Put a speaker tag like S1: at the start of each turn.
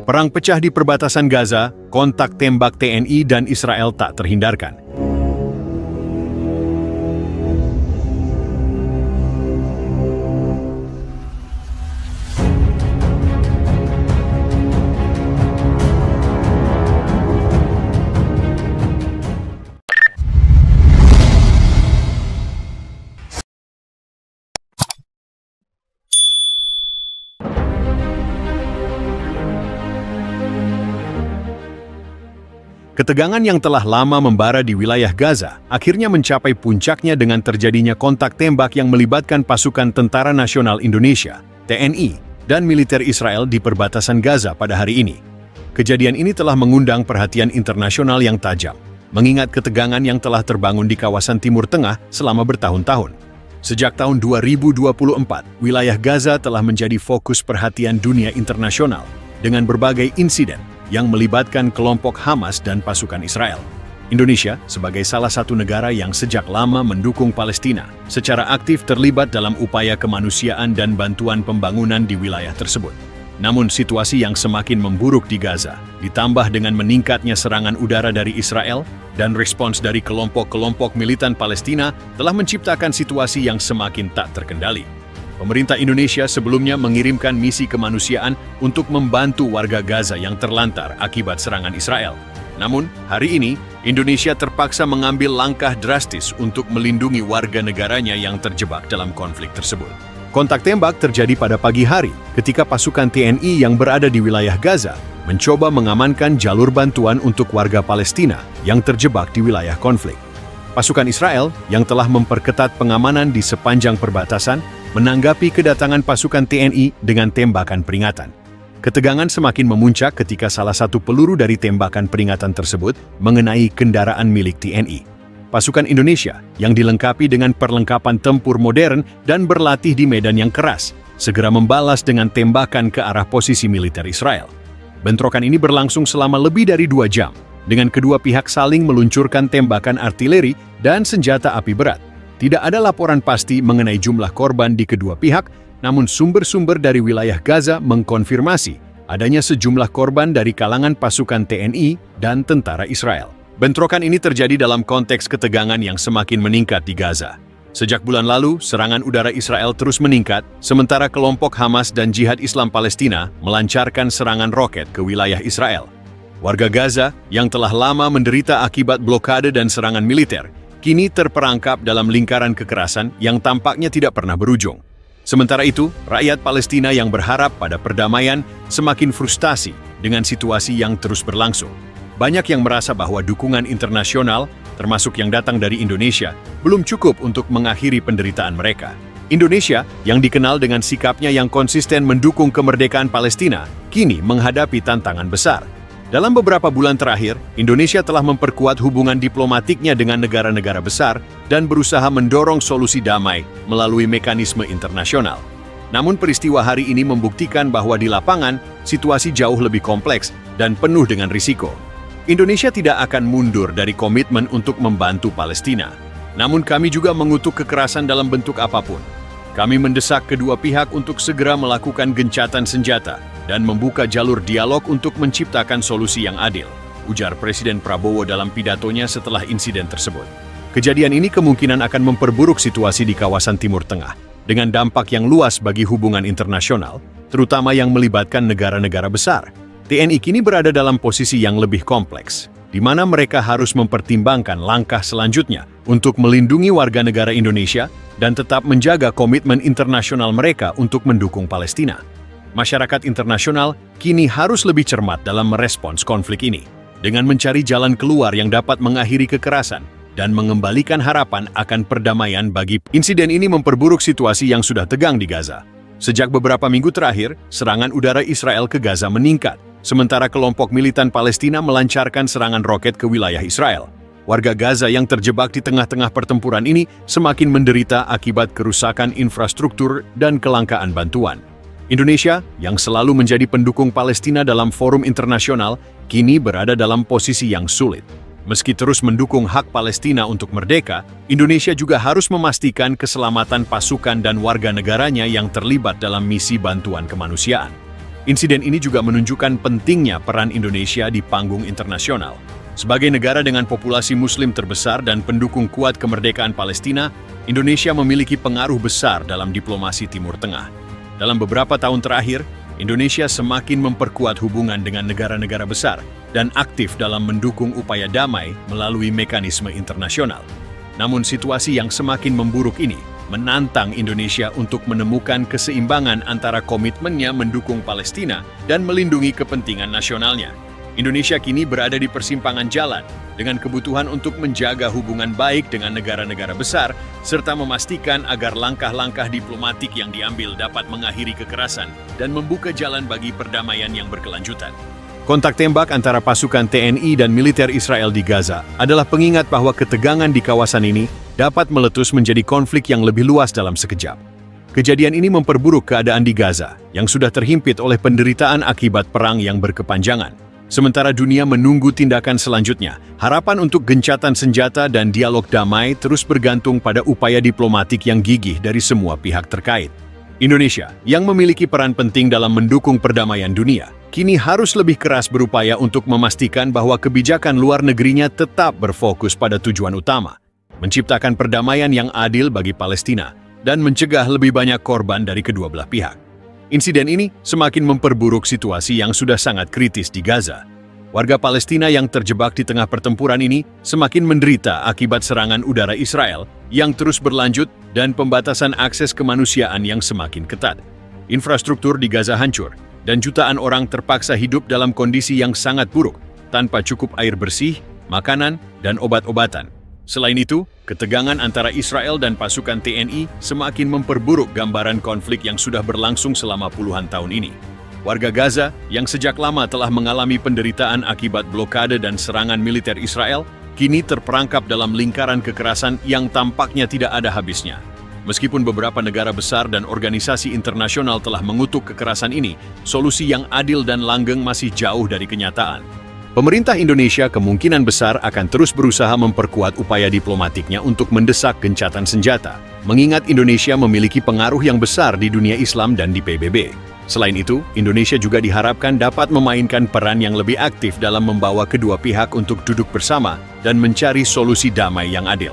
S1: Perang pecah di perbatasan Gaza, kontak tembak TNI dan Israel tak terhindarkan. Ketegangan yang telah lama membara di wilayah Gaza akhirnya mencapai puncaknya dengan terjadinya kontak tembak yang melibatkan pasukan Tentara Nasional Indonesia, TNI, dan militer Israel di perbatasan Gaza pada hari ini. Kejadian ini telah mengundang perhatian internasional yang tajam, mengingat ketegangan yang telah terbangun di kawasan Timur Tengah selama bertahun-tahun. Sejak tahun 2024, wilayah Gaza telah menjadi fokus perhatian dunia internasional dengan berbagai insiden yang melibatkan kelompok Hamas dan pasukan Israel. Indonesia, sebagai salah satu negara yang sejak lama mendukung Palestina, secara aktif terlibat dalam upaya kemanusiaan dan bantuan pembangunan di wilayah tersebut. Namun situasi yang semakin memburuk di Gaza, ditambah dengan meningkatnya serangan udara dari Israel dan respons dari kelompok-kelompok militan Palestina telah menciptakan situasi yang semakin tak terkendali. Pemerintah Indonesia sebelumnya mengirimkan misi kemanusiaan untuk membantu warga Gaza yang terlantar akibat serangan Israel. Namun, hari ini, Indonesia terpaksa mengambil langkah drastis untuk melindungi warga negaranya yang terjebak dalam konflik tersebut. Kontak tembak terjadi pada pagi hari ketika pasukan TNI yang berada di wilayah Gaza mencoba mengamankan jalur bantuan untuk warga Palestina yang terjebak di wilayah konflik. Pasukan Israel yang telah memperketat pengamanan di sepanjang perbatasan menanggapi kedatangan pasukan TNI dengan tembakan peringatan. Ketegangan semakin memuncak ketika salah satu peluru dari tembakan peringatan tersebut mengenai kendaraan milik TNI. Pasukan Indonesia yang dilengkapi dengan perlengkapan tempur modern dan berlatih di medan yang keras segera membalas dengan tembakan ke arah posisi militer Israel. Bentrokan ini berlangsung selama lebih dari 2 jam, dengan kedua pihak saling meluncurkan tembakan artileri dan senjata api berat. Tidak ada laporan pasti mengenai jumlah korban di kedua pihak, namun sumber-sumber dari wilayah Gaza mengkonfirmasi adanya sejumlah korban dari kalangan pasukan TNI dan tentara Israel. Bentrokan ini terjadi dalam konteks ketegangan yang semakin meningkat di Gaza. Sejak bulan lalu, serangan udara Israel terus meningkat, sementara kelompok Hamas dan Jihad Islam Palestina melancarkan serangan roket ke wilayah Israel. Warga Gaza yang telah lama menderita akibat blokade dan serangan militer, kini terperangkap dalam lingkaran kekerasan yang tampaknya tidak pernah berujung. Sementara itu, rakyat Palestina yang berharap pada perdamaian semakin frustasi dengan situasi yang terus berlangsung. Banyak yang merasa bahwa dukungan internasional, termasuk yang datang dari Indonesia, belum cukup untuk mengakhiri penderitaan mereka. Indonesia, yang dikenal dengan sikapnya yang konsisten mendukung kemerdekaan Palestina, kini menghadapi tantangan besar. Dalam beberapa bulan terakhir, Indonesia telah memperkuat hubungan diplomatiknya dengan negara-negara besar dan berusaha mendorong solusi damai melalui mekanisme internasional. Namun peristiwa hari ini membuktikan bahwa di lapangan, situasi jauh lebih kompleks dan penuh dengan risiko. Indonesia tidak akan mundur dari komitmen untuk membantu Palestina. Namun kami juga mengutuk kekerasan dalam bentuk apapun. Kami mendesak kedua pihak untuk segera melakukan gencatan senjata dan membuka jalur dialog untuk menciptakan solusi yang adil, ujar Presiden Prabowo dalam pidatonya setelah insiden tersebut. Kejadian ini kemungkinan akan memperburuk situasi di kawasan Timur Tengah, dengan dampak yang luas bagi hubungan internasional, terutama yang melibatkan negara-negara besar. TNI kini berada dalam posisi yang lebih kompleks, di mana mereka harus mempertimbangkan langkah selanjutnya untuk melindungi warga negara Indonesia dan tetap menjaga komitmen internasional mereka untuk mendukung Palestina. Masyarakat internasional kini harus lebih cermat dalam merespons konflik ini, dengan mencari jalan keluar yang dapat mengakhiri kekerasan dan mengembalikan harapan akan perdamaian bagi. Insiden ini memperburuk situasi yang sudah tegang di Gaza. Sejak beberapa minggu terakhir, serangan udara Israel ke Gaza meningkat, sementara kelompok militan Palestina melancarkan serangan roket ke wilayah Israel. Warga Gaza yang terjebak di tengah-tengah pertempuran ini semakin menderita akibat kerusakan infrastruktur dan kelangkaan bantuan. Indonesia, yang selalu menjadi pendukung Palestina dalam forum internasional, kini berada dalam posisi yang sulit. Meski terus mendukung hak Palestina untuk merdeka, Indonesia juga harus memastikan keselamatan pasukan dan warga negaranya yang terlibat dalam misi bantuan kemanusiaan. Insiden ini juga menunjukkan pentingnya peran Indonesia di panggung internasional. Sebagai negara dengan populasi Muslim terbesar dan pendukung kuat kemerdekaan Palestina, Indonesia memiliki pengaruh besar dalam diplomasi Timur Tengah. Dalam beberapa tahun terakhir, Indonesia semakin memperkuat hubungan dengan negara-negara besar dan aktif dalam mendukung upaya damai melalui mekanisme internasional. Namun situasi yang semakin memburuk ini menantang Indonesia untuk menemukan keseimbangan antara komitmennya mendukung Palestina dan melindungi kepentingan nasionalnya. Indonesia kini berada di persimpangan jalan dengan kebutuhan untuk menjaga hubungan baik dengan negara-negara besar serta memastikan agar langkah-langkah diplomatik yang diambil dapat mengakhiri kekerasan dan membuka jalan bagi perdamaian yang berkelanjutan. Kontak tembak antara pasukan TNI dan militer Israel di Gaza adalah pengingat bahwa ketegangan di kawasan ini dapat meletus menjadi konflik yang lebih luas dalam sekejap. Kejadian ini memperburuk keadaan di Gaza, yang sudah terhimpit oleh penderitaan akibat perang yang berkepanjangan. Sementara dunia menunggu tindakan selanjutnya, harapan untuk gencatan senjata dan dialog damai terus bergantung pada upaya diplomatik yang gigih dari semua pihak terkait. Indonesia, yang memiliki peran penting dalam mendukung perdamaian dunia, kini harus lebih keras berupaya untuk memastikan bahwa kebijakan luar negerinya tetap berfokus pada tujuan utama, menciptakan perdamaian yang adil bagi Palestina, dan mencegah lebih banyak korban dari kedua belah pihak. Insiden ini semakin memperburuk situasi yang sudah sangat kritis di Gaza. Warga Palestina yang terjebak di tengah pertempuran ini semakin menderita akibat serangan udara Israel yang terus berlanjut dan pembatasan akses kemanusiaan yang semakin ketat. Infrastruktur di Gaza hancur, dan jutaan orang terpaksa hidup dalam kondisi yang sangat buruk, tanpa cukup air bersih, makanan, dan obat-obatan. Selain itu, ketegangan antara Israel dan pasukan TNI semakin memperburuk gambaran konflik yang sudah berlangsung selama puluhan tahun ini. Warga Gaza yang sejak lama telah mengalami penderitaan akibat blokade dan serangan militer Israel, kini terperangkap dalam lingkaran kekerasan yang tampaknya tidak ada habisnya. Meskipun beberapa negara besar dan organisasi internasional telah mengutuk kekerasan ini, solusi yang adil dan langgeng masih jauh dari kenyataan. Pemerintah Indonesia kemungkinan besar akan terus berusaha memperkuat upaya diplomatiknya untuk mendesak gencatan senjata, mengingat Indonesia memiliki pengaruh yang besar di dunia Islam dan di PBB. Selain itu, Indonesia juga diharapkan dapat memainkan peran yang lebih aktif dalam membawa kedua pihak untuk duduk bersama dan mencari solusi damai yang adil.